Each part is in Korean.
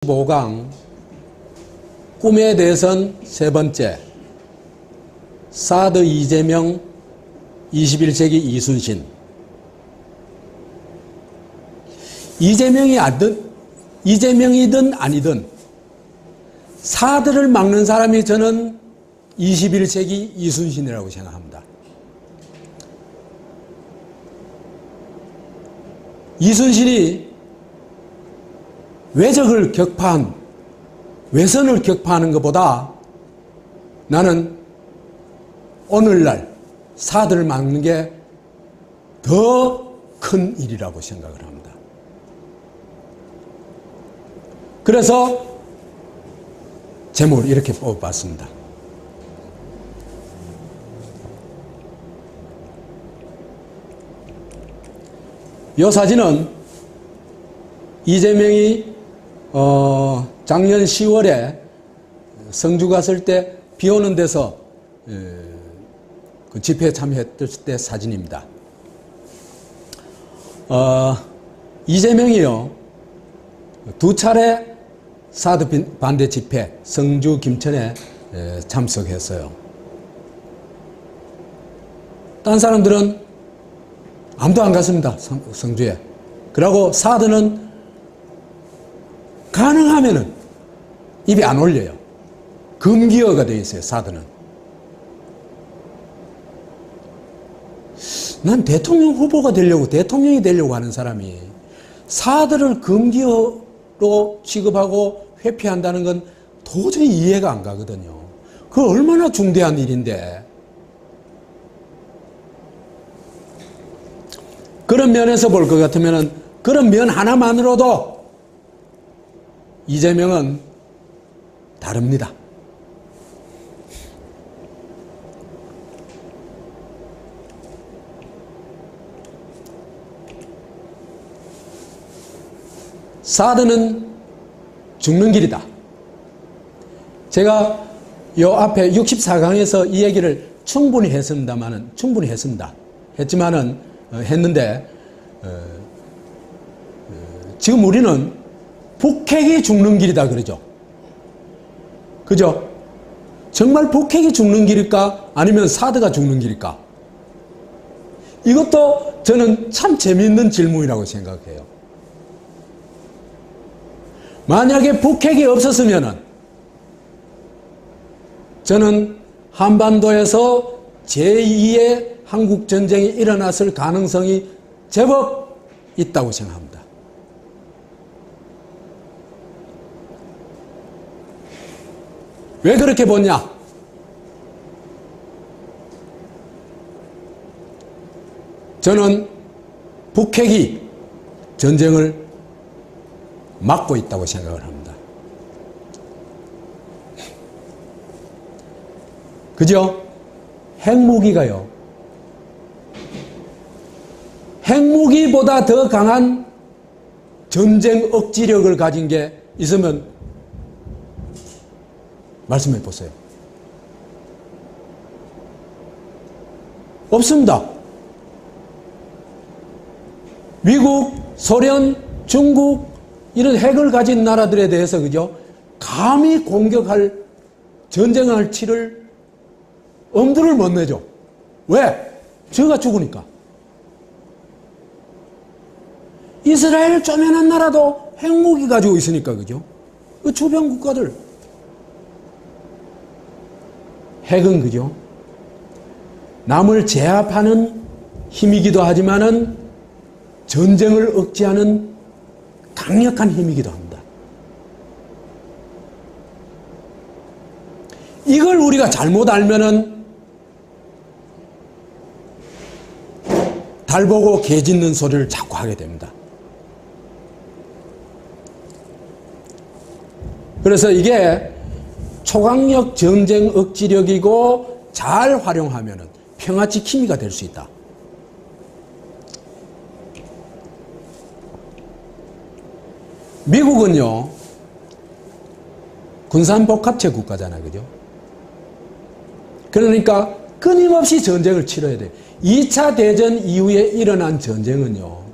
5강 꿈에 대해서는 세 번째, 사드 이재명 21세기 이순신. 이재명이든 아니든 사드를 막는 사람이 저는 21세기 이순신이라고 생각합니다. 이순신이 외적을 격파한, 외선을 격파하는 것보다 나는 오늘날 사드를 막는 게 더 큰 일이라고 생각을 합니다. 그래서 제목을 이렇게 뽑아봤습니다. 이 사진은 이재명이 작년 10월에 성주 갔을 때 비 오는 데서 그 집회에 참여했을 때 사진입니다. 이재명이요, 두 차례 사드 반대 집회 성주 김천에 참석했어요. 딴 사람들은 아무도 안 갔습니다. 성주에. 그러고 사드는 가능하면은 입에 안 올려요. 금기어가 되어 있어요, 사드는. 난 대통령 후보가 되려고, 대통령이 되려고 하는 사람이 사드를 금기어로 취급하고 회피한다는 건 도저히 이해가 안 가거든요. 그거 얼마나 중대한 일인데. 그런 면에서 볼 것 같으면 그런 면 하나만으로도 이재명은 다릅니다. 사드는 죽는 길이다. 제가 요 앞에 64강에서 이 얘기를 충분히 했습니다만은, 했는데, 지금 우리는 북핵이 죽는 길이다 그러죠. 그죠? 정말 북핵이 죽는 길일까? 아니면 사드가 죽는 길일까? 이것도 저는 참 재미있는 질문이라고 생각해요. 만약에 북핵이 없었으면은 저는 한반도에서 제2의 한국전쟁이 일어났을 가능성이 제법 있다고 생각합니다. 왜 그렇게 보냐? 저는 북핵이 전쟁을 막고 있다고 생각을 합니다. 그죠? 핵무기가요, 핵무기보다 더 강한 전쟁 억지력을 가진 게 있으면 말씀해 보세요. 없습니다. 미국, 소련, 중국 이런 핵을 가진 나라들에 대해서, 그죠? 감히 공격할, 전쟁을 치를 엄두를 못 내죠. 왜? 저가 죽으니까. 이스라엘 쪼매난 나라도 핵무기 가지고 있으니까, 그죠? 그 주변 국가들. 핵은, 그죠? 남을 제압하는 힘이기도 하지만은 전쟁을 억제하는 강력한 힘이기도 합니다. 이걸 우리가 잘못 알면은 달 보고 개 짖는 소리를 자꾸 하게 됩니다. 그래서 이게 초강력 전쟁 억지력이고 잘 활용하면은 평화지킴이가 될 수 있다. 미국은요, 군산복합체 국가잖아요. 그죠? 그러니까 끊임없이 전쟁을 치러야 돼요. 2차 대전 이후에 일어난 전쟁은요,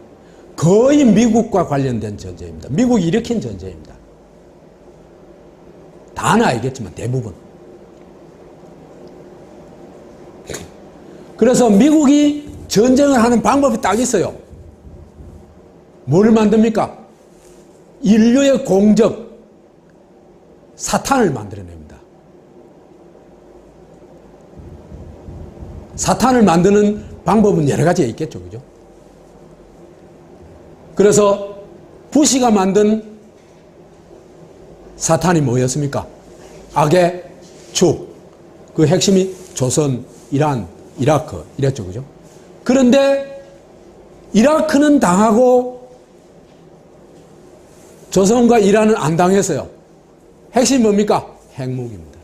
거의 미국과 관련된 전쟁입니다. 미국이 일으킨 전쟁입니다. 다는 아니겠지만 대부분. 그래서 미국이 전쟁을 하는 방법이 딱 있어요. 뭘 만듭니까? 인류의 공적 사탄을 만들어냅니다. 사탄을 만드는 방법은 여러 가지가 있겠죠. 그죠? 그래서 부시가 만든 사탄이 뭐였습니까? 악의 축. 그 핵심이 조선, 이란, 이라크 이랬죠. 그죠? 그런데 이라크는 당하고 조선과 이란은 안 당했어요. 핵심이 뭡니까? 핵무기입니다.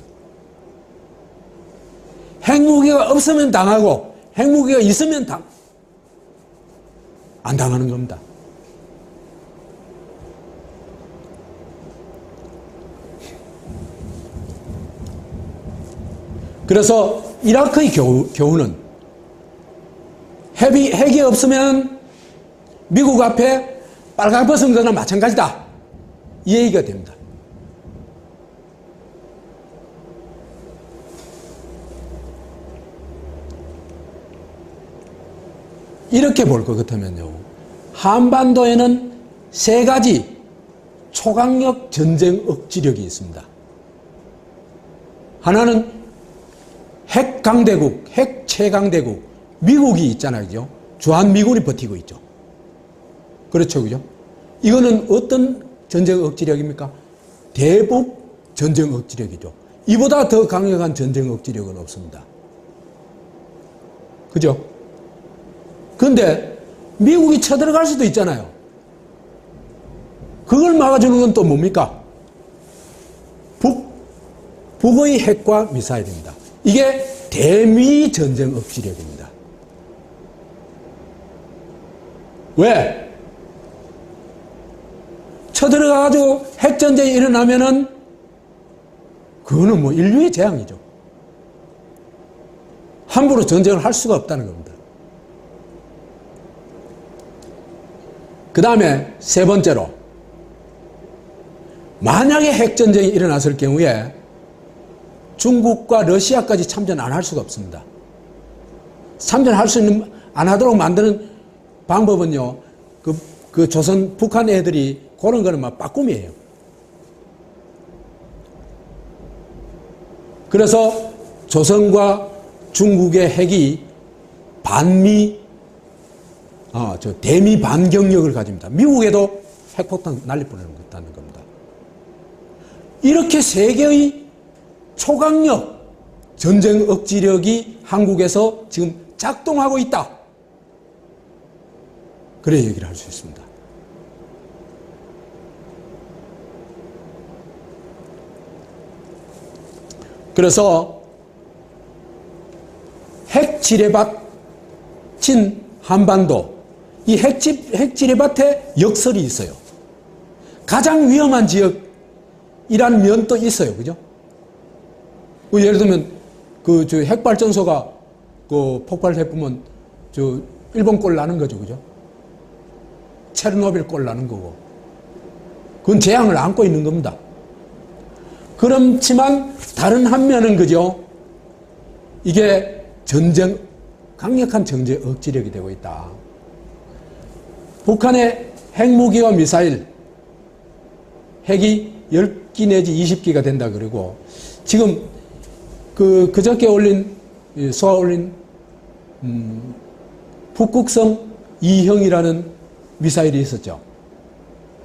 핵무기가 없으면 당하고 핵무기가 있으면 안 당하는 겁니다. 그래서 이라크의 교훈은 핵이 없으면 미국 앞에 빨강벗은 거나 마찬가지다. 이 얘기가 됩니다. 이렇게 볼 것 같으면요. 한반도에는 세 가지 초강력 전쟁 억지력이 있습니다. 하나는 핵 강대국, 핵 최강대국, 미국이 있잖아요. 그죠? 주한미군이 버티고 있죠. 그렇죠. 그죠? 이거는 어떤 전쟁 억지력입니까? 대북 전쟁 억지력이죠. 이보다 더 강력한 전쟁 억지력은 없습니다. 그죠? 그런데 미국이 쳐들어갈 수도 있잖아요. 그걸 막아주는 건 또 뭡니까? 북의 핵과 미사일입니다. 이게 대미 전쟁 억지력입니다. 왜? 쳐들어가가지고 핵전쟁이 일어나면은 그거는 뭐 인류의 재앙이죠. 함부로 전쟁을 할 수가 없다는 겁니다. 그 다음에 세 번째로, 만약에 핵전쟁이 일어났을 경우에 중국과 러시아까지 참전 안 할 수가 없습니다. 참전할 수 있는, 안 하도록 만드는 방법은요, 그 조선, 북한 애들이 그런 거는 막 빠꿈이에요. 그래서 조선과 중국의 핵이 대미 반경력을 가집니다. 미국에도 핵폭탄 날릴 뻔했다는 겁니다. 이렇게 세계의 초강력 전쟁 억지력이 한국에서 지금 작동하고 있다. 그래 얘기를 할 수 있습니다. 그래서 핵지뢰밭인 한반도, 이 핵지뢰밭에 역설이 있어요. 가장 위험한 지역이라는 면도 있어요. 그죠? 예를 들면, 핵발전소가 폭발해보면, 일본 꼴 나는 거죠. 그죠? 체르노빌 꼴 나는 거고. 그건 재앙을 안고 있는 겁니다. 그렇지만, 다른 한면은 그죠? 이게 강력한 전쟁 억지력이 되고 있다. 북한의 핵무기와 미사일, 핵이 10기 내지 20기가 된다 그러고, 지금 그저께 쏘아올린 북극성 2형이라는 미사일이 있었죠.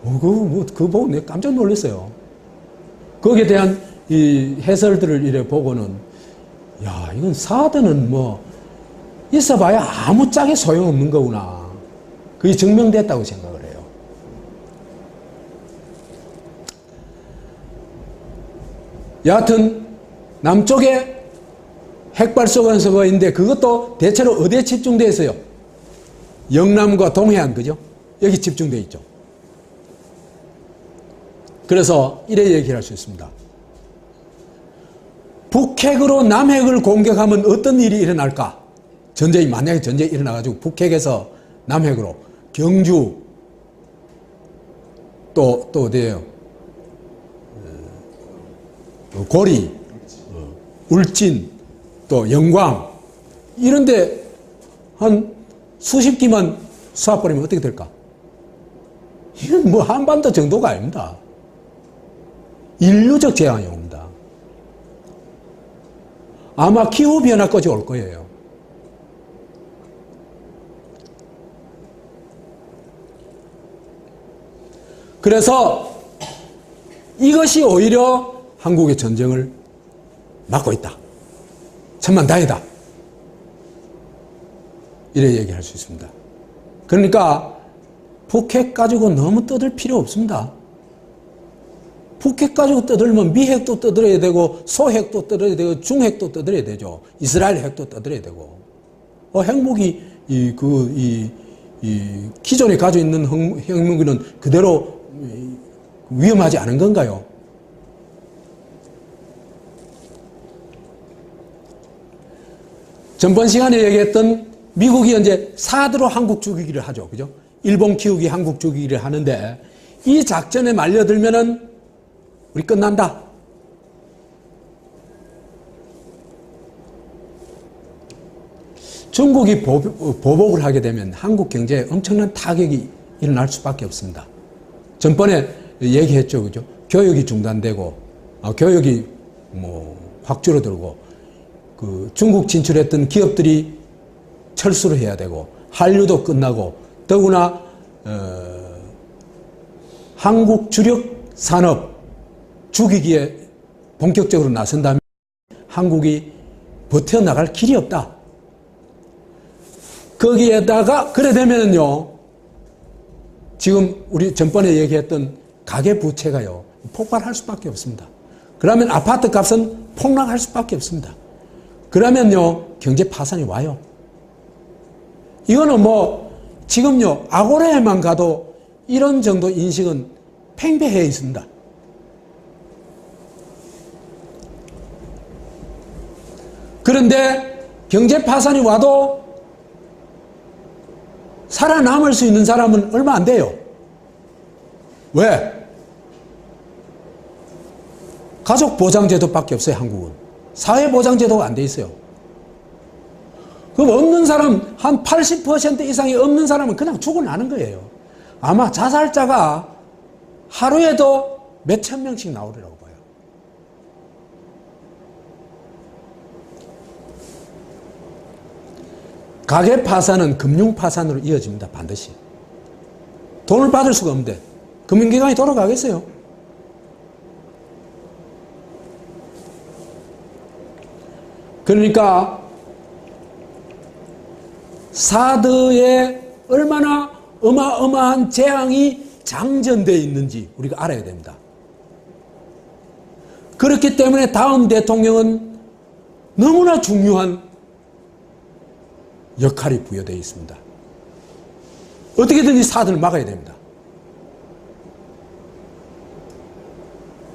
그거 보고 내가 깜짝 놀랐어요. 거기에 대한 이 해설들을 이래 보고는, 야, 이건 사드는 있어봐야 아무짝에 소용없는 거구나. 그게 증명됐다고 생각을 해요. 여하튼, 남쪽에 핵발전소가 있는데 그것도 대체로 어디에 집중되어 있어요? 영남과 동해안, 그죠? 여기 집중되어 있죠. 그래서 이래 얘기를 할 수 있습니다. 북핵으로 남핵을 공격하면 어떤 일이 일어날까? 만약에 전쟁이 일어나가지고 북핵에서 남핵으로 경주, 또 어디에요? 고리, 울진, 또 영광 이런데 한 수십 기만 쏴버리면 어떻게 될까? 이건 뭐 한반도 정도가 아닙니다. 인류적 재앙이 옵니다. 아마 기후변화까지 올 거예요. 그래서 이것이 오히려 한국의 전쟁을 막고 있다. 천만다행이다. 이래 얘기할 수 있습니다. 그러니까 북핵 가지고 너무 떠들 필요 없습니다. 북핵 가지고 떠들면 미핵도 떠들어야 되고 소핵도 떠들어야 되고 중핵도 떠들어야 되죠. 이스라엘 핵도 떠들어야 되고 핵무기 기존에 가지고 있는 핵무기는 그대로 위험하지 않은 건가요? 전번 시간에 얘기했던 미국이 이제 사드로 한국 죽이기를 하죠. 그죠? 일본 키우기 한국 죽이기를 하는데 이 작전에 말려들면은 우리 끝난다. 중국이 보복을 하게 되면 한국 경제에 엄청난 타격이 일어날 수밖에 없습니다. 전번에 얘기했죠. 그죠? 교육이 중단되고, 교육이 확 줄어들고, 중국 진출했던 기업들이 철수를 해야 되고, 한류도 끝나고, 더구나, 한국 주력 산업 죽이기에 본격적으로 나선다면 한국이 버텨나갈 길이 없다. 거기에다가, 그래 되면은요, 지금 우리 전번에 얘기했던 가계부채가요, 폭발할 수밖에 없습니다. 그러면 아파트 값은 폭락할 수밖에 없습니다. 그러면요, 경제 파산이 와요. 이거는 지금요, 아고라에만 가도 이런 정도 인식은 팽배해 있습니다. 그런데 경제 파산이 와도 살아남을 수 있는 사람은 얼마 안 돼요. 왜? 가족보장제도밖에 없어요, 한국은. 사회보장제도가 안 돼 있어요. 그럼 없는 사람, 한 80% 이상이 없는 사람은 그냥 죽어나는 거예요. 아마 자살자가 하루에도 몇천 명씩 나오리라고 봐요. 가계 파산은 금융 파산으로 이어집니다. 반드시. 돈을 받을 수가 없는데 금융기관이 돌아가겠어요? 그러니까 사드에 얼마나 어마어마한 재앙이 장전되어 있는지 우리가 알아야 됩니다. 그렇기 때문에 다음 대통령은 너무나 중요한 역할이 부여되어 있습니다. 어떻게든지 사드를 막아야 됩니다.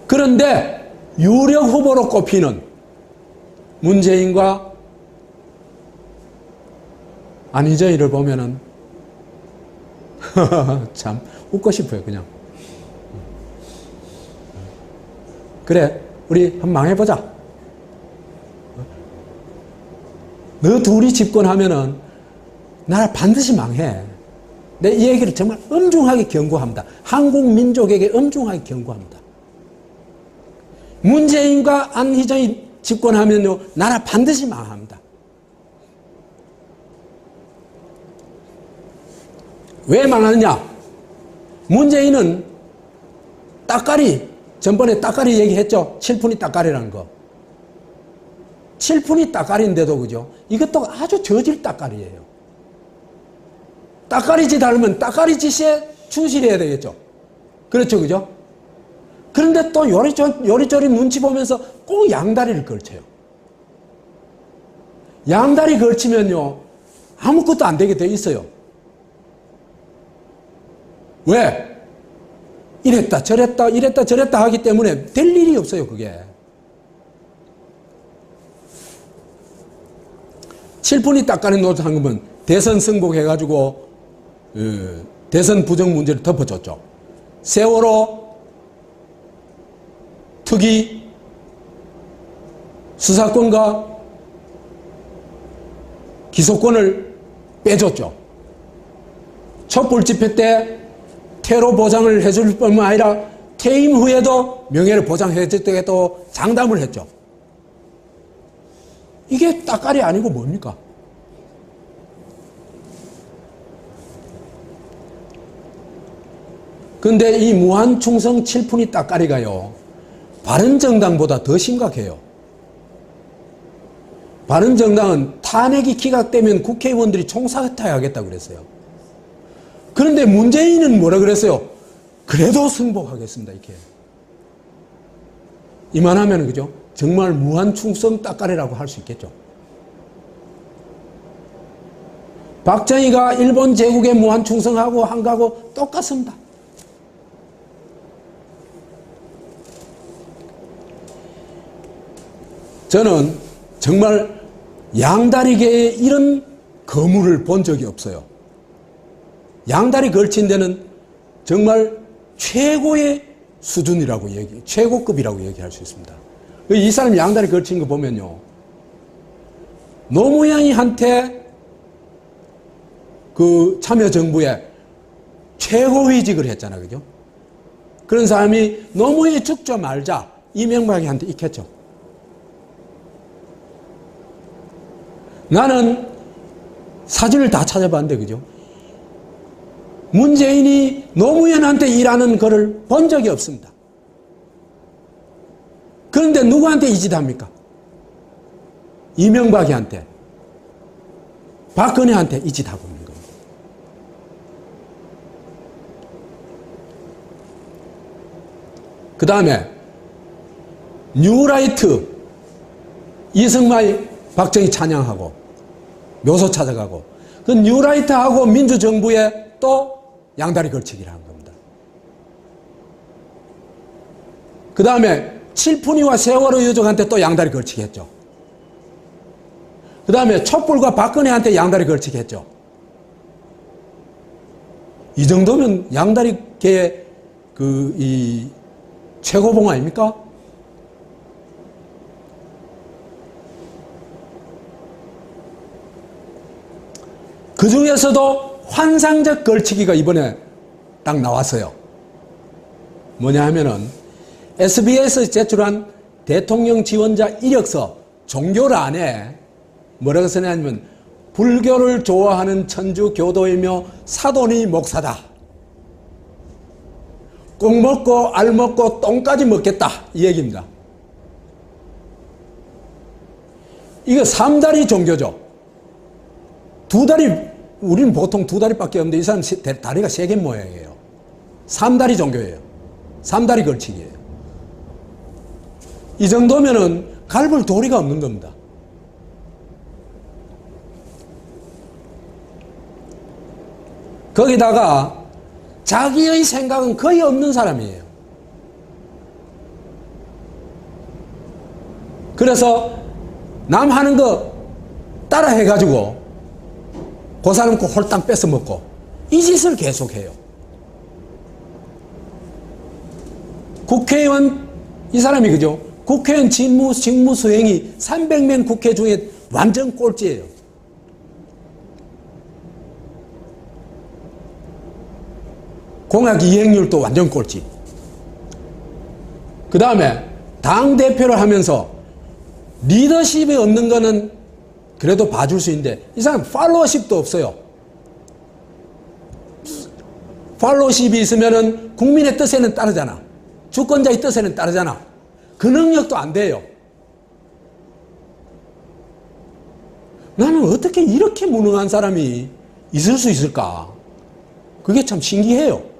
그런데 유력 후보로 꼽히는 문재인과 안희정이를 보면은 참 웃고 싶어요, 그냥. 그래, 우리 한번 망해보자. 너 둘이 집권하면은 나라 반드시 망해. 내 이 얘기를 정말 엄중하게 경고합니다. 한국 민족에게 엄중하게 경고합니다. 문재인과 안희정이 집권하면요, 나라 반드시 망합니다. 왜 망하느냐? 문재인은 따까리, 전번에 따까리 얘기했죠? 칠푼이 따까리라는 거. 칠푼이 따까리인데도, 그죠? 이것도 아주 저질 따까리예요. 따까리 짓 하려면 따까리 짓에 충실해야 되겠죠? 그렇죠, 그죠? 그런데 또 요리조리 눈치 보면서 꼭 양다리를 걸쳐요. 양다리 걸치면요, 아무것도 안 되게 돼 있어요. 왜? 이랬다 저랬다 이랬다 저랬다 하기 때문에 될 일이 없어요, 그게. 칠푼이 따까리 노릇 한 거면 대선 승복해가지고 대선 부정 문제를 덮어줬죠. 세월호 특위 수사권과 기소권을 빼줬죠. 촛불 집회 때 테러 보장을 해줄 뿐만 아니라 퇴임 후에도 명예를 보장해 주겠다고 장담을 했죠. 이게 따까리 아니고 뭡니까? 그런데 이 무한충성 칠푼이 따까리가요, 바른정당보다 더 심각해요. 바른정당은 탄핵이 기각되면 국회의원들이 총사퇴하겠다고 그랬어요. 그런데 문재인은 뭐라 그랬어요? 그래도 승복하겠습니다. 이렇게. 이만하면 그죠? 정말 무한충성 따까리라고 할 수 있겠죠. 박정희가 일본 제국에 무한충성하고 한 거하고 똑같습니다. 저는 정말 양다리계에 이런 거물을 본 적이 없어요. 양다리 걸친 데는 정말 최고의 수준이라고 최고급이라고 얘기할 수 있습니다. 이 사람 양다리 걸친 거 보면요, 노무현이한테 그 참여정부에 최고위직을 했잖아, 그죠? 그런 사람이 노무현이 죽자 말자 이명박이한테 익혔죠. 나는 사진을 다 찾아봤는데, 그죠? 문재인이 노무현한테 일하는 거를 본 적이 없습니다. 그런데 누구한테 이 짓 합니까? 이명박이한테, 박근혜한테 이 짓 하고 있는 겁니다. 그 다음에 뉴라이트, 이승만이 박정희 찬양하고 묘소 찾아가고, 그 뉴라이트하고 민주정부에 또 양다리 걸치기를 한 겁니다. 그 다음에 칠푼이와 세월호 유족한테 또 양다리 걸치기 했죠. 그 다음에 촛불과 박근혜한테 양다리 걸치기 했죠. 이 정도면 양다리계의 이 최고봉 아닙니까? 그 중에서도 환상적 걸치기가 이번에 딱 나왔어요. 뭐냐 하면은 SBS에서 제출한 대통령 지원자 이력서 종교란에 뭐라고 써냐면, 불교를 좋아하는 천주 교도이며 사돈이 목사다. 꼭 먹고 알 먹고 똥까지 먹겠다, 이 얘기입니다. 이거 3다리 종교죠. 2다리, 우리는 보통 2다리밖에 없는데 이 사람 다리가 3개 모양이에요. 3다리 종교예요. 3다리 걸치기예요. 이 정도면은 갈불 도리가 없는 겁니다. 거기다가 자기의 생각은 거의 없는 사람이에요. 그래서 남 하는 거 따라 해가지고 그 사람 거 홀딱 뺏어 먹고 이 짓을 계속해요. 국회의원, 이 사람이 그죠? 국회의원 직무 수행이 300명 국회 중에 완전 꼴찌예요. 공약 이행률도 완전 꼴찌. 그 다음에 당대표를 하면서 리더십이 없는 거는 그래도 봐줄 수 있는데 이 사람 팔로워십도 없어요. 팔로워십이 있으면은 국민의 뜻에는 따르잖아. 주권자의 뜻에는 따르잖아. 그 능력도 안 돼요. 나는 어떻게 이렇게 무능한 사람이 있을 수 있을까? 그게 참 신기해요.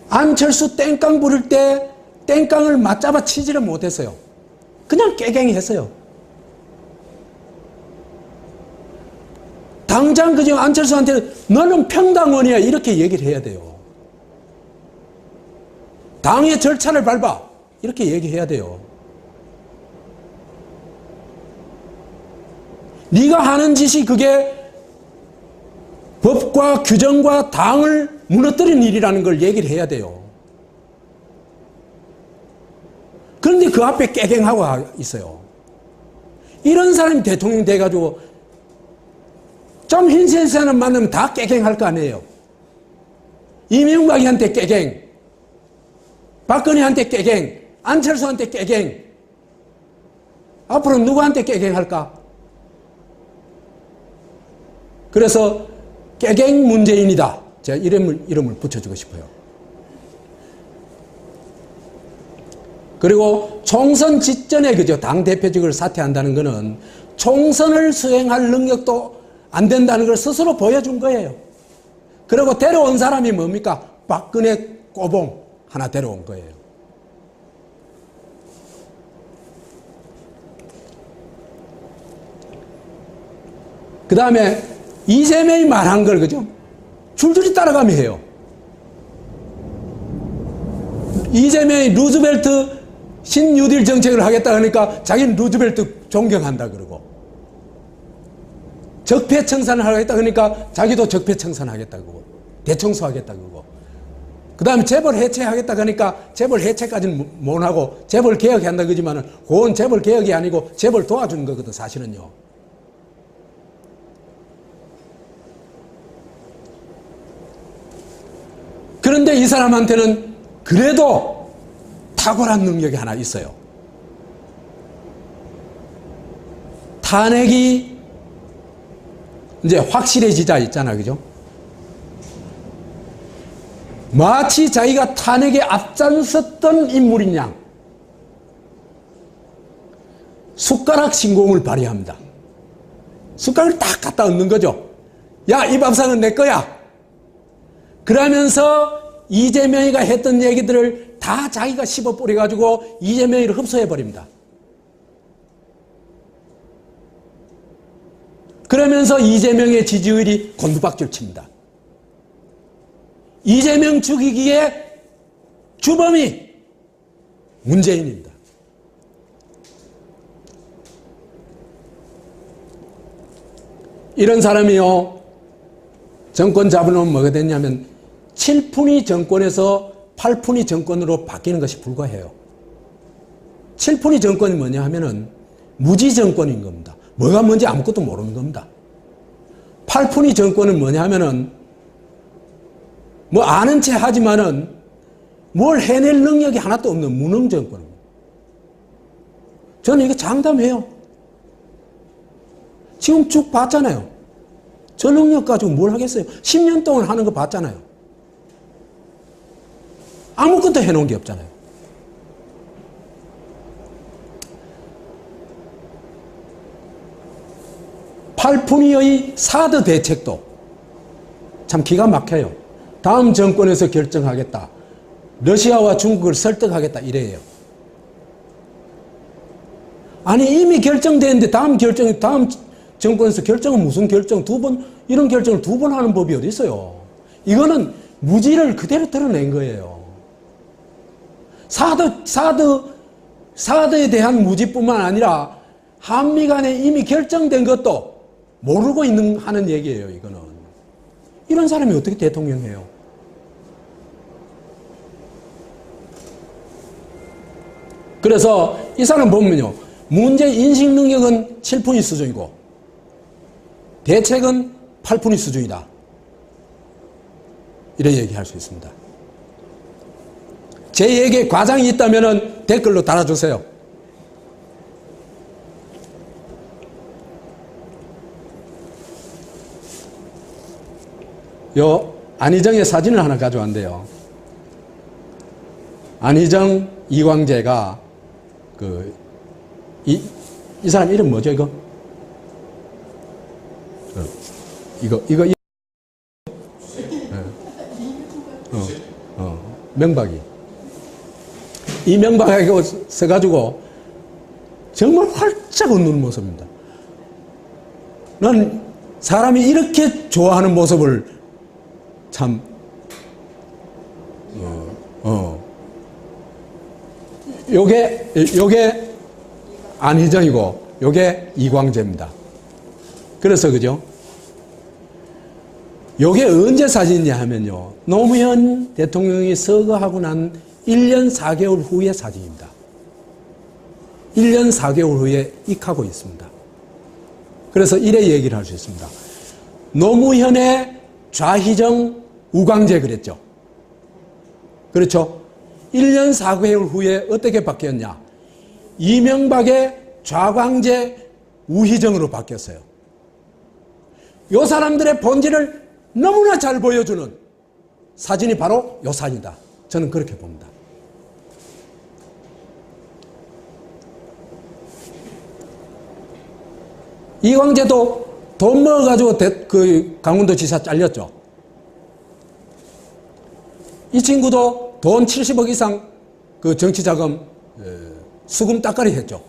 안철수 땡깡 부릴 때 땡깡을 맞잡아 치지를 못했어요. 그냥 깨갱이 했어요. 당장 그저 안철수한테 너는 평당원이야 이렇게 얘기를 해야 돼요. 당의 절차를 밟아 이렇게 얘기해야 돼요. 네가 하는 짓이 그게 법과 규정과 당을 무너뜨린 일이라는 걸 얘기를 해야 돼요. 그런데 그 앞에 깨갱하고 있어요. 이런 사람이 대통령이 돼가지고 좀 흰센 사람 만나면 다 깨갱할 거 아니에요. 이명박이한테 깨갱, 박근혜한테 깨갱, 안철수한테 깨갱. 앞으로 누구한테 깨갱할까? 그래서 깨갱 문재인이다. 제가 이름을 붙여주고 싶어요. 그리고 총선 직전에 그죠, 당대표직을 사퇴한다는 것은 총선을 수행할 능력도 안 된다는 걸 스스로 보여준 거예요. 그리고 데려온 사람이 뭡니까? 박근혜 꼬봉 하나 데려온 거예요. 그 다음에 이재명이 말한 걸 그죠? 줄줄이 따라가며 해요. 이재명이 루즈벨트 신뉴딜 정책을 하겠다 하니까 자기는 루즈벨트 존경한다 그러고, 적폐청산을 하겠다 하니까 자기도 적폐청산하겠다 그러고, 대청소하겠다 그러고, 그 다음에 재벌 해체하겠다 하니까 재벌 해체까지는 못 하고 재벌 개혁한다 그러지만은 그건 재벌 개혁이 아니고 재벌 도와주는 거거든 사실은요. 그런데 이 사람한테는 그래도 탁월한 능력이 하나 있어요. 탄핵이 이제 확실해지자 있잖아, 그죠? 마치 자기가 탄핵에 앞장섰던 인물인 양 숟가락 신공을 발휘합니다. 숟가락을 딱 갖다 얹는 거죠. 야, 이 밥상은 내 거야. 그러면서 이재명이가 했던 얘기들을 다 자기가 씹어 뿌려가지고 이재명이를 흡수해버립니다. 그러면서 이재명의 지지율이 곤두박질 칩니다. 이재명 죽이기에 주범이 문재인입니다. 이런 사람이요, 정권 잡으면 뭐가 됐냐면 7푼이 정권에서 8푼이 정권으로 바뀌는 것이 불과해요. 7푼이 정권이 뭐냐 하면은 무지 정권인 겁니다. 뭐가 뭔지 아무것도 모르는 겁니다. 8푼이 정권은 뭐냐 하면은 뭐 아는 체 하지만은 뭘 해낼 능력이 하나도 없는 무능 정권입니다. 저는 이거 장담해요. 지금 쭉 봤잖아요. 저 능력 가지고 뭘 하겠어요? 10년 동안 하는 거 봤잖아요. 아무것도 해놓은 게 없잖아요. 팔푼이의 사드 대책도 참 기가 막혀요. 다음 정권에서 결정하겠다. 러시아와 중국을 설득하겠다 이래요. 아니 이미 결정됐는데 다음 정권에서 결정은 무슨 결정? 이런 결정을 2번 하는 법이 어디 있어요? 이거는 무지를 그대로 드러낸 거예요. 사드에 대한 무지뿐만 아니라 한미 간에 이미 결정된 것도 모르고 하는 얘기예요, 이거는. 이런 사람이 어떻게 대통령이에요? 그래서 이 사람 보면요. 문제 인식 능력은 7푼이 수준이고 대책은 8푼이 수준이다. 이런 얘기할 수 있습니다. 제 얘기에 과장이 있다면 댓글로 달아주세요. 안희정의 사진을 하나 가져왔는데요. 안희정, 이광재가 이 사람 이름 뭐죠, 이거? 명박이. 이 명박하고 써가지고 정말 활짝 웃는 모습입니다. 난 사람이 이렇게 좋아하는 모습을 참, 요게 안희정이고, 요게 이광재입니다. 그래서, 그죠? 요게 언제 사진이냐 하면요. 노무현 대통령이 서거하고 난 1년 4개월 후의 사진입니다. 1년 4개월 후에 익하고 있습니다. 그래서 이래 얘기를 할 수 있습니다. 노무현의 좌희정 우광재 그랬죠. 그렇죠. 1년 4개월 후에 어떻게 바뀌었냐. 이명박의 좌광재 우희정으로 바뀌었어요. 이 사람들의 본질을 너무나 잘 보여주는 사진이 바로 이 사진이다. 저는 그렇게 봅니다. 이광재도 돈 먹어가지고 그 강원도지사 잘렸죠. 이 친구도 돈 70억 이상 그 정치자금 수금 따까리 했죠.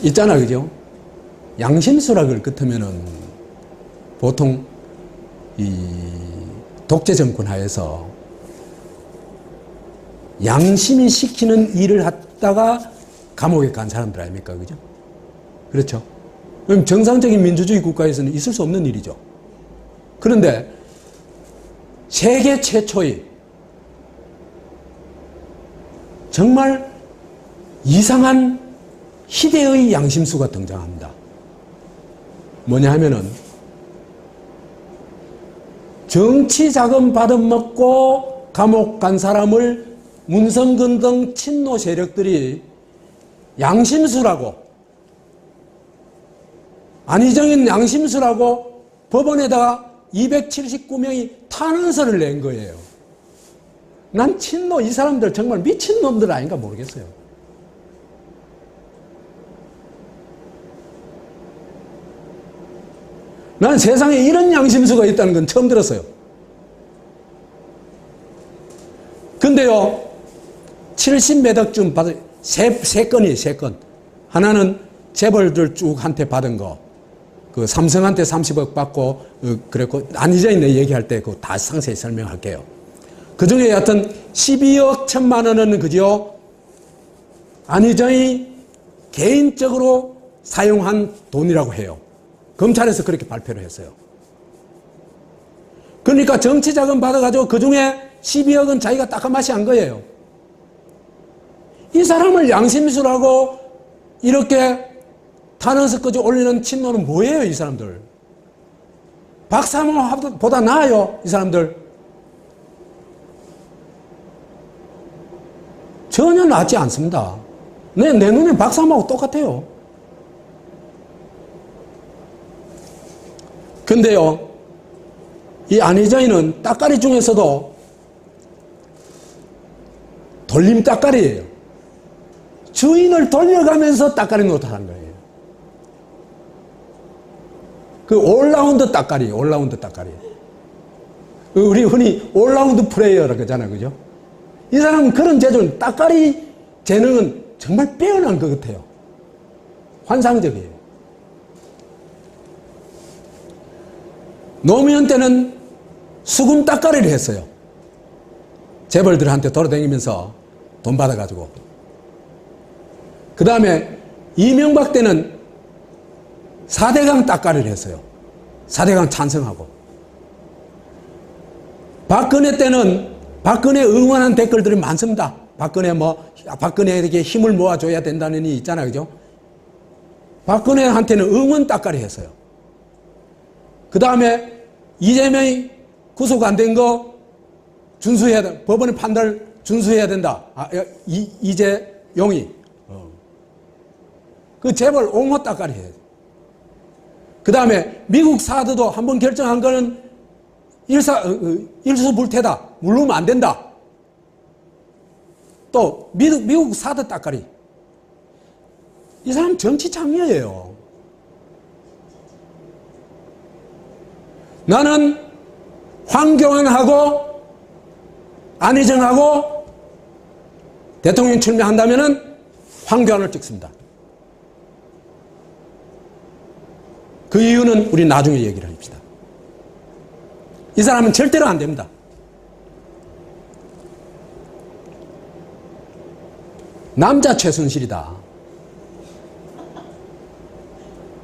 있잖아, 그죠? 양심수락을 끝으면은 보통 이 독재 정권 하에서 양심이 시키는 일을 하다가 감옥에 간 사람들 아닙니까? 그죠? 그렇죠? 그럼 정상적인 민주주의 국가에서는 있을 수 없는 일이죠. 그런데 세계 최초의 정말 이상한 희대의 양심수가 등장합니다. 뭐냐 하면은 정치 자금 받아먹고 감옥 간 사람을 문성근 등 친노 세력들이 양심수라고, 안희정인 양심수라고 법원에다가 279명이 탄원서를 낸 거예요. 난 친노, 이 사람들 정말 미친놈들 아닌가 모르겠어요. 난 세상에 이런 양심수가 있다는 건 처음 들었어요. 근데요, 70몇 억쯤 받은, 세 건이에요, 세 건. 하나는 재벌들 쭉 한테 받은 거. 그 삼성한테 30억 받고, 그랬고, 안희정이 내 얘기할 때 그거 다 상세히 설명할게요. 그 중에 여하튼 12억 1천만 원은 그죠? 안희정이 개인적으로 사용한 돈이라고 해요. 검찰에서 그렇게 발표를 했어요. 그러니까 정치자금 받아가지고 그 중에 12억은 자기가 따까마시 한 거예요. 이 사람을 양심수라고 이렇게 탄원서까지 올리는 친노는 뭐예요, 이 사람들? 박사모보다 나아요, 이 사람들. 전혀 낫지 않습니다. 내 눈에 박사모하고 똑같아요. 근데요, 이 안희정이는 따까리 중에서도 돌림 따까리예요. 주인을 돌려가면서 따까리 노릇하는 거예요. 그 올라운드 따까리, 올라운드 따까리. 우리 흔히 올라운드 플레이어라고 하잖아요, 그죠? 이 사람은 그런 재주는, 따까리 재능은 정말 빼어난 것 같아요. 환상적이에요. 노무현 때는 수금 따까리를 했어요. 재벌들한테 돌아다니면서 돈 받아가지고. 그 다음에 이명박 때는 4대강 따까리를 했어요. 4대강 찬성하고. 박근혜 때는 박근혜 응원한 댓글들이 많습니다. 박근혜에게 힘을 모아줘야 된다는 이 있잖아요, 그죠? 박근혜한테는 응원 따까리 했어요. 그 다음에 이재명이 구속 안 된 거 준수해야 돼. 법원의 판단을 준수해야 된다. 이재용이. 그 재벌 옹호 따까리 해야 돼. 그 다음에 미국 사드도 한번 결정한 거는 일수불태다. 물르면 안 된다. 또 미국 사드 따까리. 이 사람 정치 장녀예요. 나는 황교안하고 안희정하고 대통령 출마한다면은 황교안을 찍습니다. 그 이유는 우리 나중에 얘기를 합시다. 이 사람은 절대로 안 됩니다. 남자 최순실이다.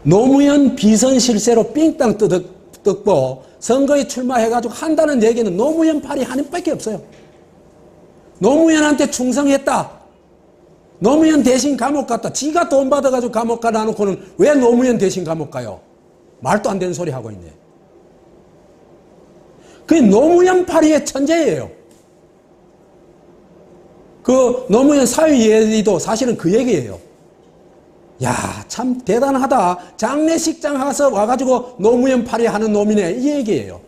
노무현 비선 실세로 삥땅 듣고 선거에 출마해가지고 한다는 얘기는 노무현 팔이 한 힘밖에 없어요. 노무현한테 충성했다. 노무현 대신 감옥 갔다. 지가 돈 받아가지고 감옥 가라 놓고는 왜 노무현 대신 감옥 가요? 말도 안 되는 소리 하고 있네. 그게 노무현 팔이의 천재예요. 그 노무현 사위예리도 사실은 그 얘기예요. 야, 참 대단하다. 장례식장 가서 와가지고 노무현 팔이 하는 놈이네. 이 얘기예요.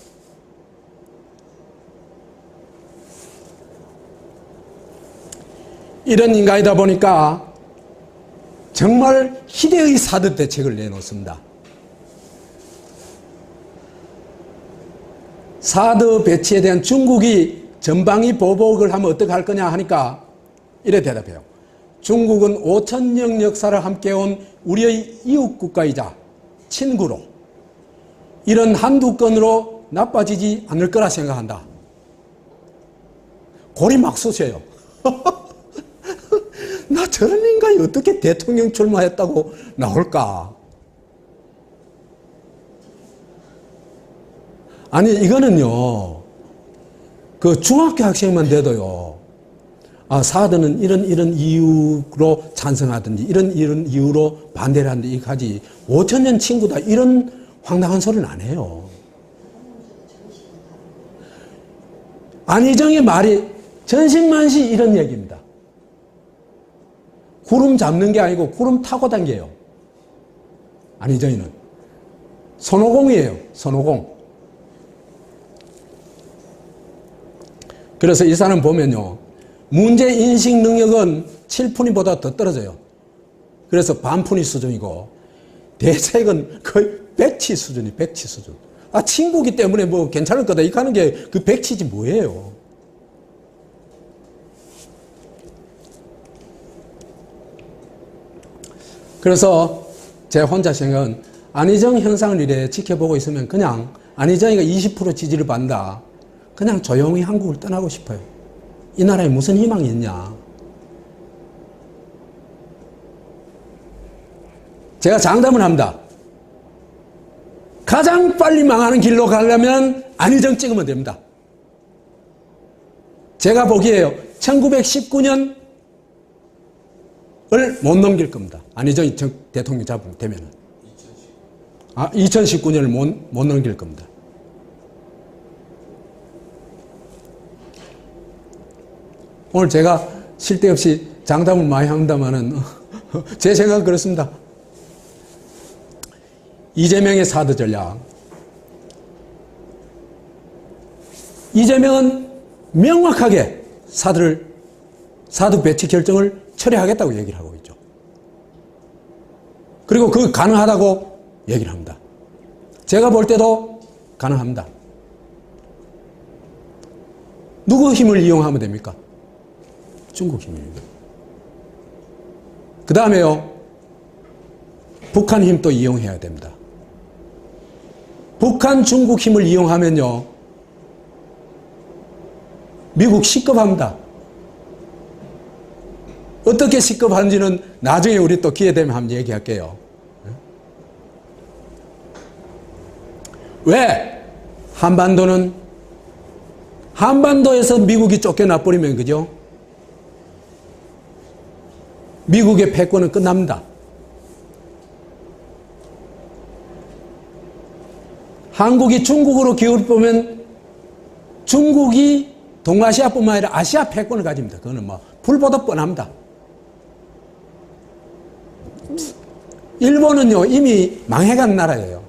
이런 인간이다 보니까 정말 희대의 사드 대책을 내놓습니다. 사드 배치에 대한 중국이 전방위 보복을 하면 어떻게 할 거냐 하니까 이래 대답해요. 중국은 5천년 역사를 함께해온 우리의 이웃 국가이자 친구로 이런 한두 건으로 나빠지지 않을 거라 생각한다. 골이 막 쑤셔요. 나 저런 인간이 어떻게 대통령 출마했다고 나올까? 아니 이거는요. 그 중학교 학생만 돼도요. 아, 사드는 이런 이유로 찬성하든지 이런 이유로 반대를 하든지 이렇게 하지 5천년 친구다 이런 황당한 소리는 안 해요. 안희정의 말이 전신만시 이런 얘기입니다. 구름 잡는 게 아니고 구름 타고 다녀요. 안희정이는 손오공이에요. 손오공. 그래서 이 사람 보면요. 문제 인식 능력은 7푼이보다 더 떨어져요. 그래서 반푼이 수준이고 대책은 거의 백치 수준이 백치 수준. 아, 친구기 때문에 뭐 괜찮을 거다. 이렇게 하는 게 그 백치지 뭐예요. 그래서 제 혼자 생각은 안희정 현상을 이래 지켜보고 있으면 그냥 안희정이가 20% 지지를 받는다. 그냥 조용히 한국을 떠나고 싶어요. 이 나라에 무슨 희망이 있냐. 제가 장담을 합니다. 가장 빨리 망하는 길로 가려면 안희정 찍으면 됩니다. 제가 보기에요. 1919년을 못 넘길 겁니다. 안희정이 대통령 되면은. 2019년을 못 넘길 겁니다. 오늘 제가 쓸데없이 장담을 많이 합니다만은 제 생각은 그렇습니다. 이재명의 사드 전략. 이재명은 명확하게 사드 배치 결정을 처리하겠다고 얘기를 하고 있죠. 그리고 그 가능하다고 얘기를 합니다. 제가 볼 때도 가능합니다. 누구 힘을 이용하면 됩니까? 중국 힘입니다. 그 다음에요. 북한 힘도 이용해야 됩니다. 북한, 중국 힘을 이용하면요. 미국 식겁합니다. 어떻게 식겁하는지는 나중에 우리 또 기회 되면 한번 얘기할게요. 왜? 한반도에서 미국이 쫓겨나 버리면 그죠? 미국의 패권은 끝납니다. 한국이 중국으로 기울어 보면 중국이 동아시아뿐만 아니라 아시아 패권을 가집니다. 그거는 뭐 불보듯 뻔합니다. 일본은요 이미 망해간 나라예요.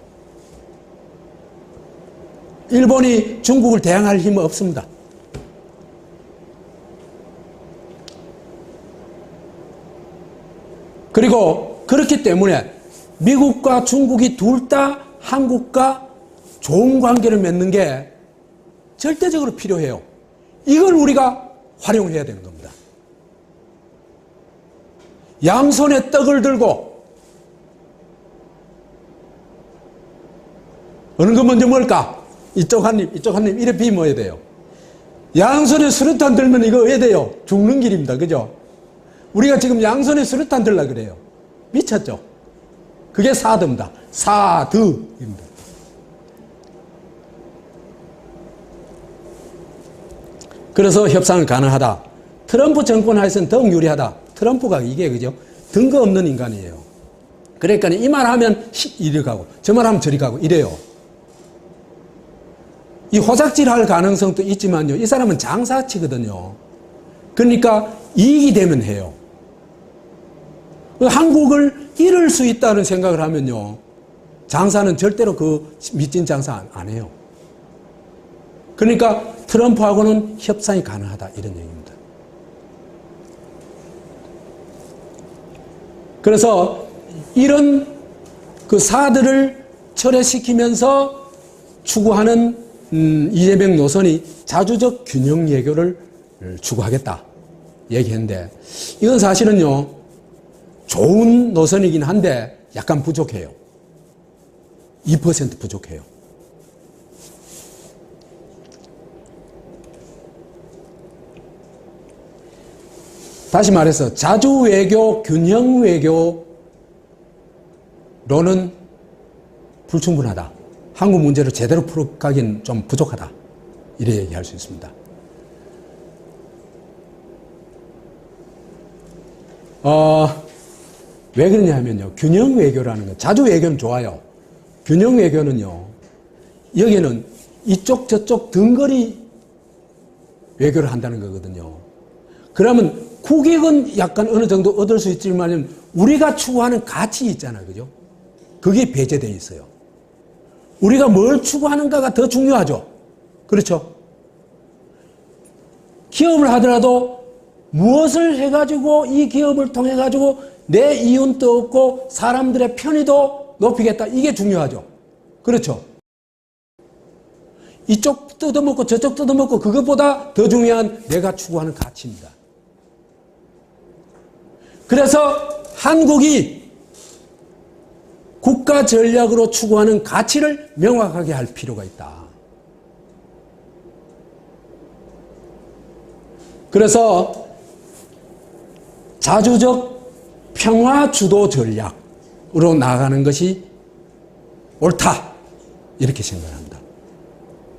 일본이 중국을 대항할 힘은 없습니다. 그리고 그렇기 때문에 미국과 중국이 둘 다 한국과 좋은 관계를 맺는 게 절대적으로 필요해요. 이걸 우리가 활용해야 되는 겁니다. 양손에 떡을 들고 어느 거 먼저 먹을까? 이쪽 한 입, 이쪽 한 입 이래 비먹어야 돼요. 양손에 수류탄 들면 이거 왜 돼요? 죽는 길입니다. 그죠? 우리가 지금 양손에 수류탄 들라 그래요. 미쳤죠? 그게 사드입니다. 사드입니다. 그래서 협상은 가능하다. 트럼프 정권 하에서는 더욱 유리하다. 트럼프가 이게 그죠? 근거 없는 인간이에요. 그러니까 이 말하면 이리 가고 저 말하면 저리 가고 이래요. 이 호작질할 가능성도 있지만요. 이 사람은 장사치거든요. 그러니까 이익이 되면 해요. 한국을 잃을 수 있다는 생각을 하면요. 장사는 절대로 그 미친 장사 안 해요. 그러니까 트럼프하고는 협상이 가능하다 이런 얘기입니다. 그래서 이런 그 사들을 철회시키면서 추구하는 이재명 노선이 자주적 균형 외교를 추구하겠다 얘기했는데 이건 사실은요 좋은 노선이긴 한데 약간 부족해요. 2% 부족해요. 다시 말해서 자주 외교, 균형 외교로는 불충분하다. 한국 문제를 제대로 풀어가기는 좀 부족하다. 이래 얘기할 수 있습니다. 왜 그러냐 하면요. 균형 외교라는 건, 자주 외교는 좋아요. 균형 외교는요, 여기는 이쪽 저쪽 등거리 외교를 한다는 거거든요. 그러면 국익은 약간 어느 정도 얻을 수 있지만 우리가 추구하는 가치 있잖아요. 그죠? 그게 배제되어 있어요. 우리가 뭘 추구하는가가 더 중요하죠. 그렇죠? 기업을 하더라도 무엇을 해가지고 이 기업을 통해가지고 내 이윤도 얻고 사람들의 편의도 높이겠다. 이게 중요하죠. 그렇죠? 이쪽 뜯어먹고 저쪽 뜯어먹고 그것보다 더 중요한 내가 추구하는 가치입니다. 그래서 한국이 국가 전략으로 추구하는 가치를 명확하게 할 필요가 있다. 그래서 자주적 평화 주도 전략으로 나아가는 것이 옳다. 이렇게 생각합니다.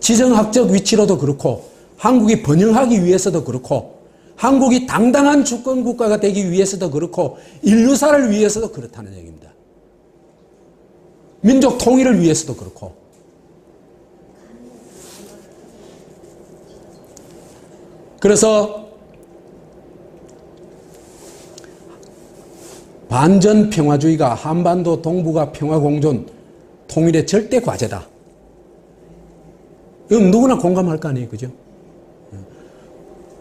지정학적 위치로도 그렇고 한국이 번영하기 위해서도 그렇고 한국이 당당한 주권국가가 되기 위해서도 그렇고 인류사를 위해서도 그렇다는 얘기입니다. 민족 통일을 위해서도 그렇고. 그래서 반전 평화주의가 한반도 동북아 평화공존 통일의 절대 과제다. 이건 누구나 공감할 거 아니에요. 그죠?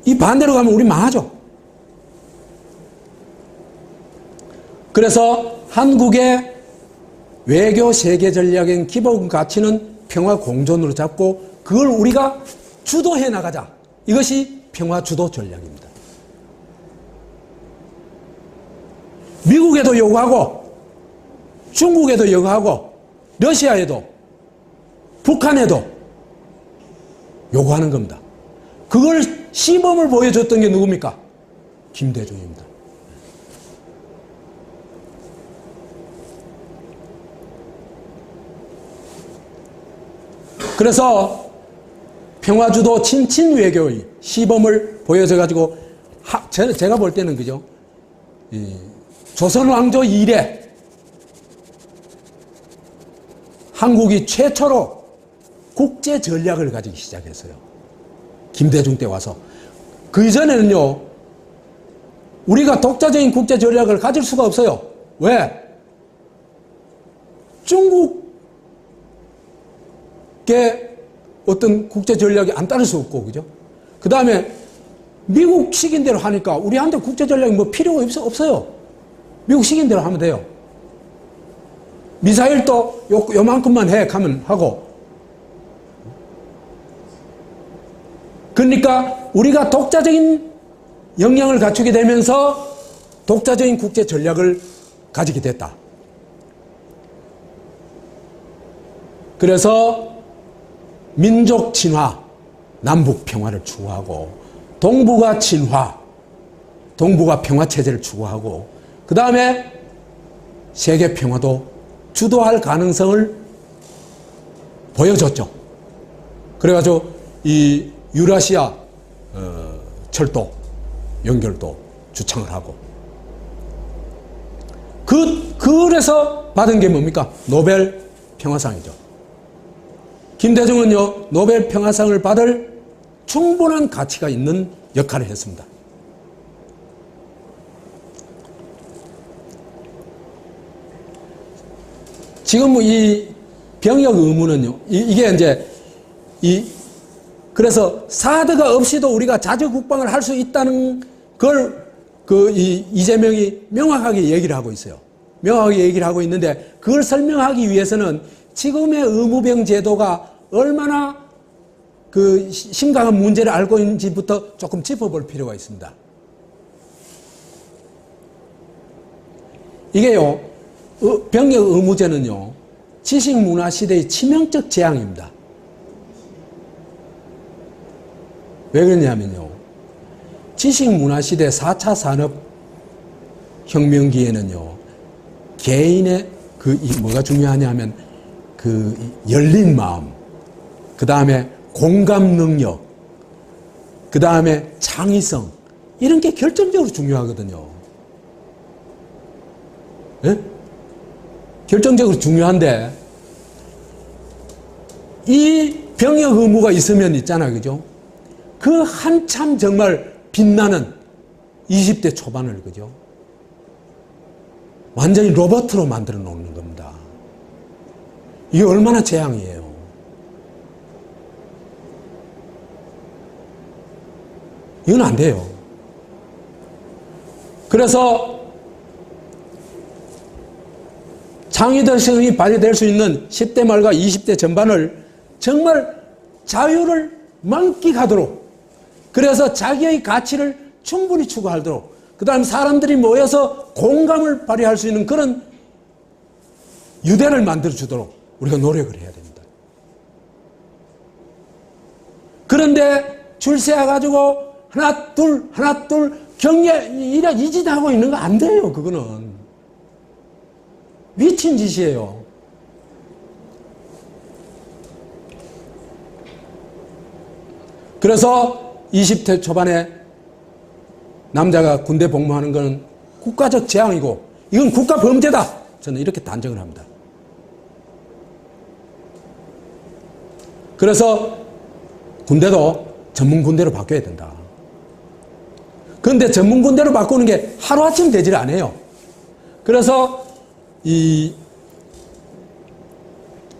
이 반대로 가면 우리 망하죠. 그래서 한국의 외교 세계 전략의 기본 가치는 평화 공존으로 잡고 그걸 우리가 주도해 나가자. 이것이 평화 주도 전략입니다. 미국에도 요구하고 중국에도 요구하고 러시아에도 북한에도 요구하는 겁니다. 그걸 시범을 보여줬던 게 누굽니까? 김대중입니다. 그래서 평화주도 친친 외교의 시범을 보여줘가지고 제가 볼 때는 그죠? 조선 왕조 이래 한국이 최초로 국제 전략을 가지기 시작했어요. 김대중 때 와서. 그 이전에는요, 우리가 독자적인 국제 전략을 가질 수가 없어요. 왜? 중국의 어떤 국제 전략이 안 따를 수 없고, 그죠? 그 다음에 미국 시킨 대로 하니까 우리한테 국제 전략이 뭐 필요가 없어요. 미국 시킨 대로 하면 돼요. 미사일도 요만큼만 해, 하면 하고. 그러니까 우리가 독자적인 역량을 갖추게 되면서 독자적인 국제 전략을 가지게 됐다. 그래서 민족 친화, 남북 평화를 추구하고 동북아 친화, 동북아 평화 체제를 추구하고 그 다음에 세계 평화도 주도할 가능성을 보여줬죠. 그래가지고 이 유라시아 철도 연결도 주창을 하고 그래서 받은 게 뭡니까? 노벨 평화상이죠. 김대중은요 노벨 평화상을 받을 충분한 가치가 있는 역할을 했습니다. 지금 이 병역 의무는요, 이게 이제 그래서 사드가 없이도 우리가 자주 국방을 할 수 있다는 걸 이재명이 명확하게 얘기를 하고 있어요. 명확하게 얘기를 하고 있는데 그걸 설명하기 위해서는 지금의 의무병 제도가 얼마나 그 심각한 문제를 알고 있는지부터 조금 짚어볼 필요가 있습니다. 이게요, 병역 의무제는요, 지식 문화 시대의 치명적 재앙입니다. 왜 그러냐면요, 지식 문화 시대 4차 산업혁명기에는요, 개인의 뭐가 중요하냐면 열린 마음, 그 다음에 공감 능력, 그 다음에 창의성, 이런 게 결정적으로 중요하거든요. 예? 결정적으로 중요한데 이 병역 의무가 있으면 있잖아요, 그죠? 그 한참 정말 빛나는 20대 초반을, 그죠? 완전히 로봇으로 만들어 놓는 겁니다. 이게 얼마나 재앙이에요. 이건 안 돼요. 그래서 창의성이 발휘될 수 있는 10대 말과 20대 전반을 정말 자유를 만끽하도록, 그래서 자기의 가치를 충분히 추구하도록, 그 다음 사람들이 모여서 공감을 발휘할 수 있는 그런 유대를 만들어주도록 우리가 노력을 해야 됩니다. 그런데 줄 세워가지고 하나 둘 경례 이 짓 하고 있는 거 안 돼요. 그거는 미친 짓이에요. 그래서 20대 초반에 남자가 군대 복무하는 것은 국가적 재앙이고 이건 국가 범죄다. 저는 이렇게 단정을 합니다. 그래서 군대도 전문 군대로 바뀌어야 된다. 그런데 전문 군대로 바꾸는 게 하루아침 되질 않아요. 그래서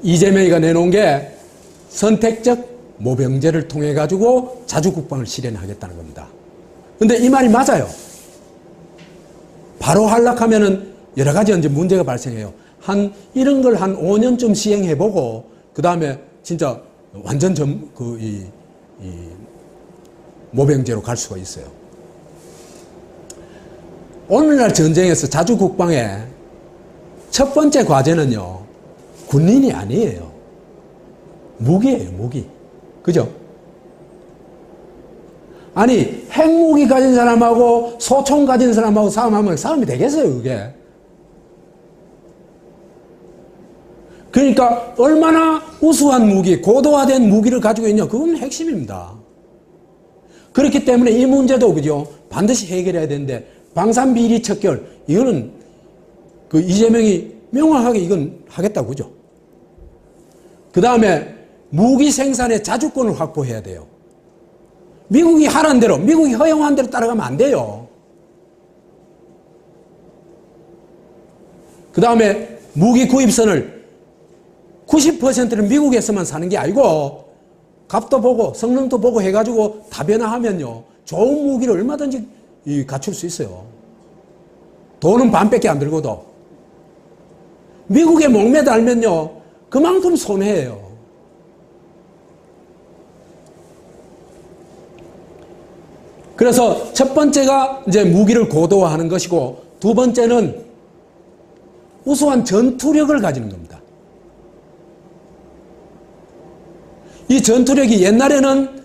이재명이가 내놓은 게 선택적 모병제를 통해 가지고 자주국방을 실현하겠다는 겁니다. 그런데 이 말이 맞아요. 바로 하려하면은 여러 가지 이제 문제가 발생해요. 이런 걸 한 5년쯤 시행해보고 그 다음에 진짜 완전 모병제로 갈 수가 있어요. 오늘날 전쟁에서 자주국방의 첫 번째 과제는요, 군인이 아니에요. 무기예요, 무기. 그죠? 아니, 핵무기 가진 사람하고 소총 가진 사람하고 싸움하면 싸움이 되겠어요, 그게? 그러니까 얼마나 우수한 무기, 고도화된 무기를 가지고 있냐, 그건 핵심입니다. 그렇기 때문에 이 문제도, 그죠? 반드시 해결해야 되는데, 방산비리 척결, 이거는 이재명이 명확하게 이건 하겠다고, 그죠? 그 다음에 무기 생산의 자주권을 확보해야 돼요. 미국이 하라는 대로, 미국이 허용한 대로 따라가면 안 돼요. 그 다음에 무기 구입선을 90%는 미국에서만 사는 게 아니고 값도 보고 성능도 보고 해가지고 다변화하면요, 좋은 무기를 얼마든지 갖출 수 있어요. 돈은 반밖에 안 들고도. 미국에 목매달면요, 그만큼 손해예요. 그래서 첫 번째가 이제 무기를 고도화하는 것이고, 두 번째는 우수한 전투력을 가지는 겁니다. 이 전투력이 옛날에는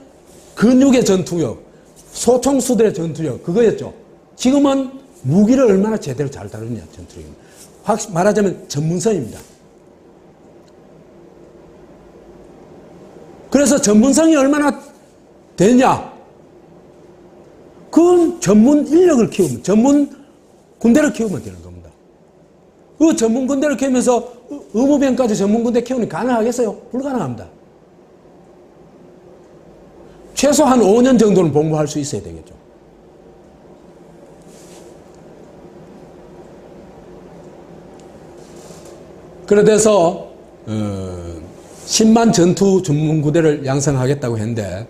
근육의 전투력, 소총수들의 전투력, 그거였죠. 지금은 무기를 얼마나 제대로 잘 다루느냐, 전투력입니다. 말하자면 전문성입니다. 그래서 전문성이 얼마나 되냐, 그건 전문 인력을 키우면, 전문 군대를 키우면 되는 겁니다. 그 전문 군대를 키우면서 의무병까지 전문 군대 키우는 가능하겠어요? 불가능합니다. 최소 한 5년 정도는 복무할 수 있어야 되겠죠. 그래서 10만 전투 전문부대를 양성하겠다고 했는데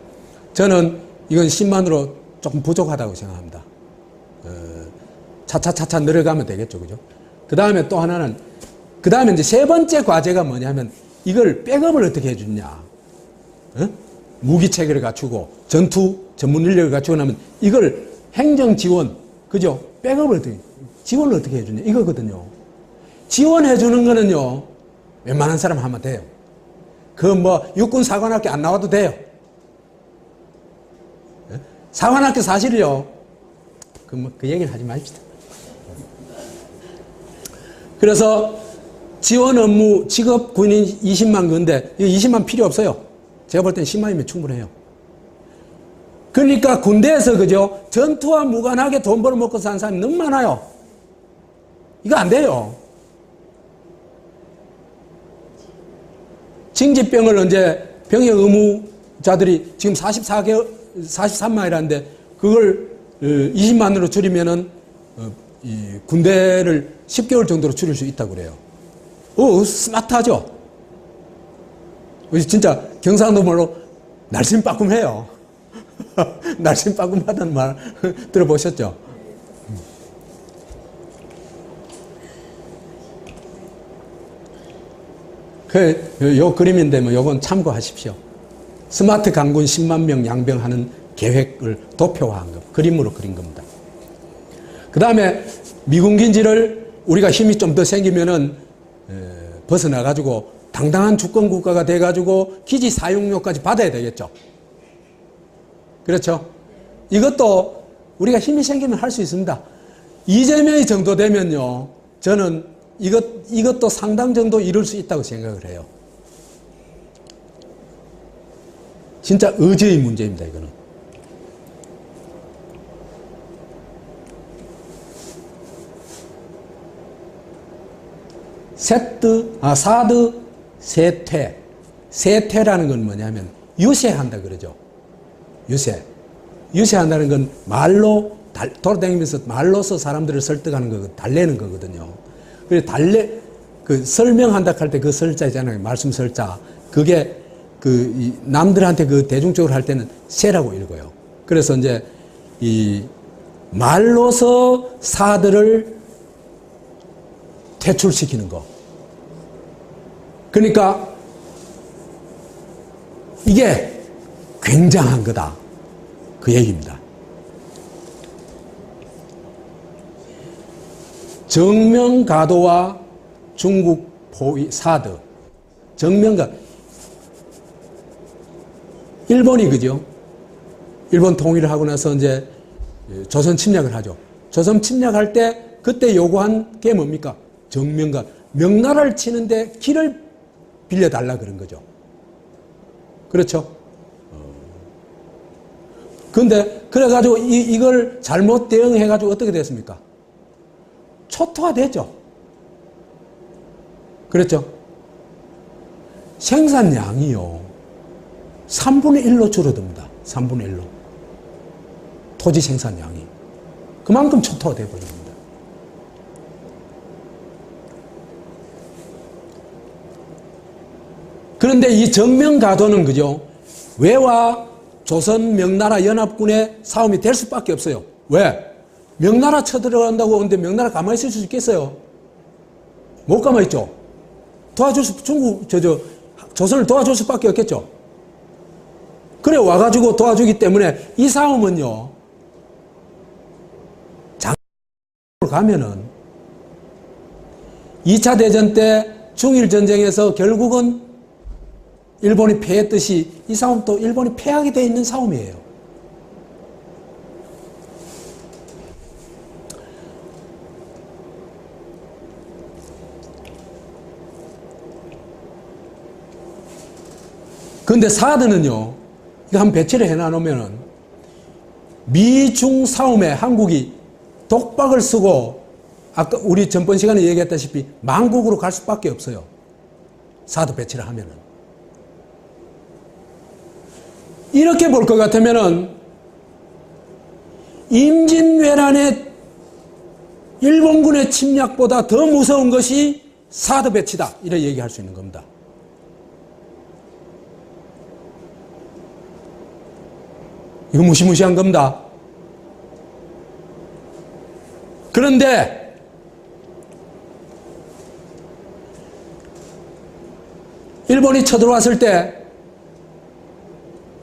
저는 이건 10만으로 조금 부족하다고 생각합니다. 차차차차 늘어가면 되겠죠. 그죠? 그 다음에 또 하나는, 그 다음에 이제 세 번째 과제가 뭐냐면 이걸 백업을 어떻게 해주냐. 무기 체계를 갖추고 전투 전문 인력을 갖추고 나면 이걸 행정 지원, 그죠? 백업을 어떻게, 지원을 어떻게 해주냐. 이거거든요. 지원해주는 거는요, 웬만한 사람 하면 돼요. 그 뭐 육군 사관학교 안 나와도 돼요. 사관학교 사실이요. 그 얘기를 하지 맙시다. 그래서 지원 업무 직업 군인 20만 건데 20만 필요 없어요. 제가 볼 땐 10만이면 충분해요. 그러니까 군대에서 그죠? 전투와 무관하게 돈 벌어먹고 사는 사람이 너무 많아요. 이거 안 돼요. 징집병을 언제 병역 의무자들이 지금 43만이라는데 그걸 20만으로 줄이면은 이 군대를 10개월 정도로 줄일 수 있다고 그래요. 스마트하죠? 진짜 경상도 말로 날씬빠꿈해요. 날씬빠꿈하다는 말 들어보셨죠? 요 그림인데 뭐 요건 참고하십시오. 스마트 강군 10만 명 양병하는 계획을 도표화한 것, 그림으로 그린 겁니다. 그 다음에 미군기지를 우리가 힘이 좀 더 생기면은 벗어나가지고 당당한 주권 국가가 돼가지고 기지 사용료까지 받아야 되겠죠. 그렇죠? 이것도 우리가 힘이 생기면 할 수 있습니다. 이재명이 정도 되면요, 저는 이것도 상당 정도 이룰 수 있다고 생각을 해요. 진짜 의지의 문제입니다, 이거는. 사드 세퇴. 세퇴라는 건 뭐냐면 유세한다 그러죠. 유세한다는 건 말로 돌아다니면서 말로서 사람들을 설득하는 거, 달래는 거거든요. 그래서 설명한다 할 때 그 설자 있잖아요. 말씀 설자. 그게 남들한테 대중적으로 할 때는 세라고 읽어요. 그래서 이제 이 말로서 사들을 퇴출시키는 거. 그러니까 이게 굉장한 거다. 그 얘기입니다. 정명가도와 중국 포위 사드. 일본이 그죠? 일본 통일을 하고 나서 이제 조선 침략을 하죠. 조선 침략할 때 그때 요구한 게 뭡니까? 정명가. 명나라를 치는데 길을 빌려달라 그런 거죠. 그렇죠? 근데 그래가지고 이걸 잘못 대응해가지고 어떻게 됐습니까? 초토화됐죠. 그렇죠? 생산량이요. 3분의 1로 줄어듭니다. 3분의 1로. 토지 생산량이. 그만큼 초토화돼 버립니다. 그런데 이 정명가도는 그죠? 왜와 조선 명나라 연합군의 싸움이 될 수밖에 없어요. 왜? 명나라 쳐들어간다고 하는데 명나라 가만히 있을 수 있겠어요? 못 가만히 있죠. 조선을 도와줄 수밖에 없겠죠. 그래 와가지고 도와주기 때문에 이 싸움은요, 장으로 가면은 2차 대전 때 중일전쟁에서 결국은 일본이 패했듯이 이 싸움도 일본이 패하게 돼 있는 싸움이에요. 그런데 사드는요, 이거 한번 배치를 해놔놓으면은 미중 싸움에 한국이 독박을 쓰고 아까 우리 전번 시간에 얘기했다시피 망국으로 갈 수밖에 없어요. 사드 배치를 하면은. 이렇게 볼 것 같으면은 임진왜란의 일본군의 침략보다 더 무서운 것이 사드 배치다. 이렇게 얘기할 수 있는 겁니다. 이거 무시무시한 겁니다. 그런데 일본이 쳐들어왔을 때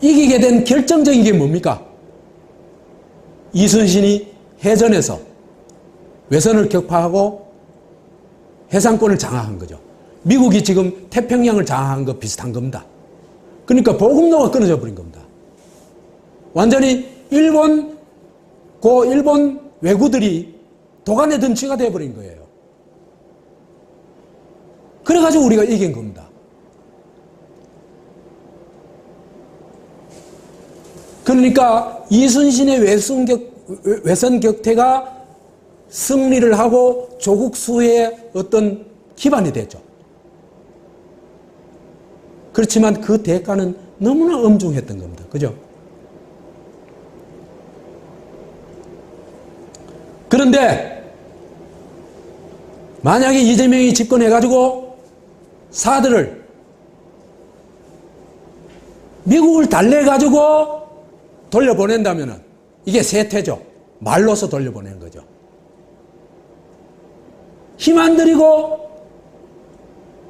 이기게 된 결정적인 게 뭡니까? 이순신이 해전에서 외선을 격파하고 해상권을 장악한 거죠. 미국이 지금 태평양을 장악한 거 비슷한 겁니다. 그러니까 보급로가 끊어져 버린 겁니다. 완전히 일본 왜구들이 도간의 덩치가 되어버린 거예요. 그래가지고 우리가 이긴 겁니다. 그러니까 이순신의 외선 격퇴가 승리를 하고 조국 수혜의 어떤 기반이 되죠. 그렇지만 그 대가는 너무나 엄중했던 겁니다. 그죠? 그런데 만약에 이재명이 집권해가지고 사드를 미국을 달래가지고 돌려보낸다면 이게 세태죠. 말로서 돌려보내는 거죠. 힘 안 들이고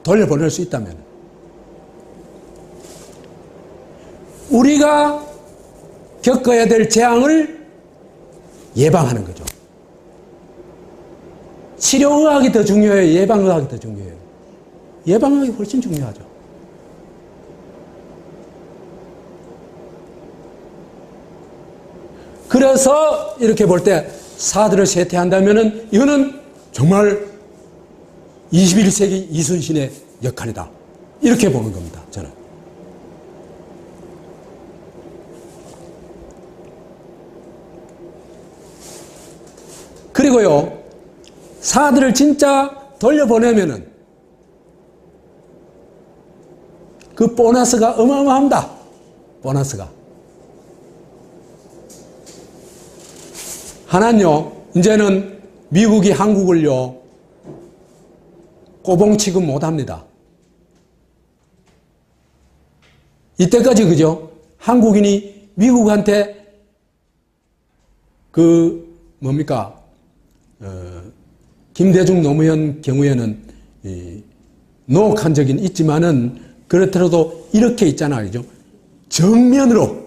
돌려보낼 수 있다면 우리가 겪어야 될 재앙을 예방하는 거죠. 치료의학이 더 중요해요? 예방의학이 더 중요해요? 예방의학이 훨씬 중요하죠. 그래서 이렇게 볼 때 사드를 세퇴한다면 이거는 정말 21세기 이순신의 역할이다. 이렇게 보는 겁니다. 저는. 그리고요. 사드를 진짜 돌려보내면은 그 보너스가 어마어마합니다. 보너스가. 하나는요, 이제는 미국이 한국을요, 꼬봉 취급 못 합니다. 이때까지 그죠? 한국인이 미국한테 김대중 노무현 경우에는 노혹한 적은 있지만은 그렇더라도 이렇게 있잖아요. 그죠? 정면으로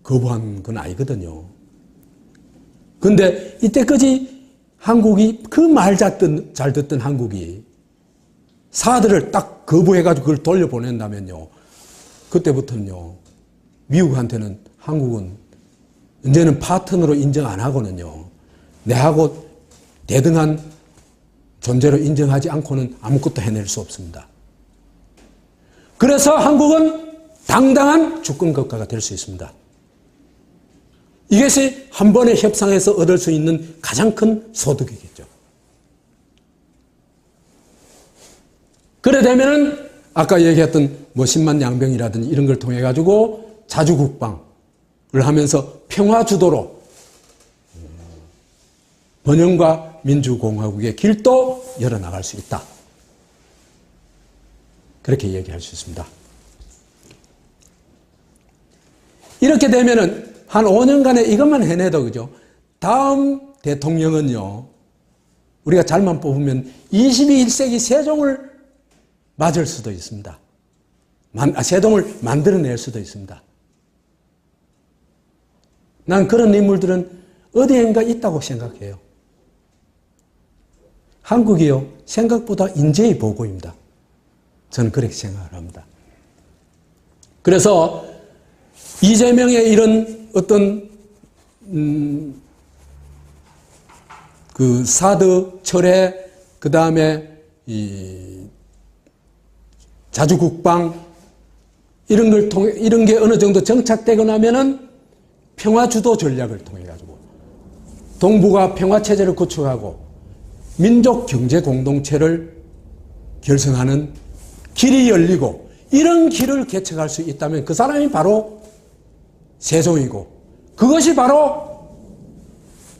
거부한 건 아니거든요. 근데 이때까지 한국이 그 말 잘 듣던 한국이 사드를 딱 거부해가지고 그걸 돌려보낸다면요. 그때부터는요. 미국한테는 한국은 이제는 파트너로 인정 안 하고는요. 내하고 대등한 존재로 인정하지 않고는 아무것도 해낼 수 없습니다. 그래서 한국은 당당한 주권국가가 될 수 있습니다. 이것이 한 번의 협상에서 얻을 수 있는 가장 큰 소득이겠죠. 그래 되면은 아까 얘기했던 10만 양병이라든지 이런 걸 통해 가지고 자주국방을 하면서 평화주도로 번영과 민주공화국의 길도 열어나갈 수 있다. 그렇게 얘기할 수 있습니다. 이렇게 되면은 한 5년간에 이것만 해내도 그죠? 다음 대통령은요. 우리가 잘만 뽑으면 21세기 세종을 맞을 수도 있습니다. 세종을 만들어낼 수도 있습니다. 난 그런 인물들은 어디엔가 있다고 생각해요. 한국이요. 생각보다 인재의 보고입니다. 저는 그렇게 생각을 합니다. 그래서 이재명의 이런 어떤 그 사드 철회, 그 다음에 이 자주국방 이런 걸 통해 이런 게 어느 정도 정착되고 나면은 평화주도 전략을 통해 가지고 동북아 평화체제를 구축하고 민족 경제 공동체를 결성하는 길이 열리고 이런 길을 개척할 수 있다면 그 사람이 바로 세종이고 그것이 바로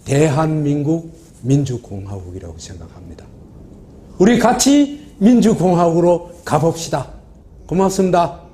대한민국 민주공화국이라고 생각합니다. 우리 같이 민주공화국으로 가봅시다. 고맙습니다.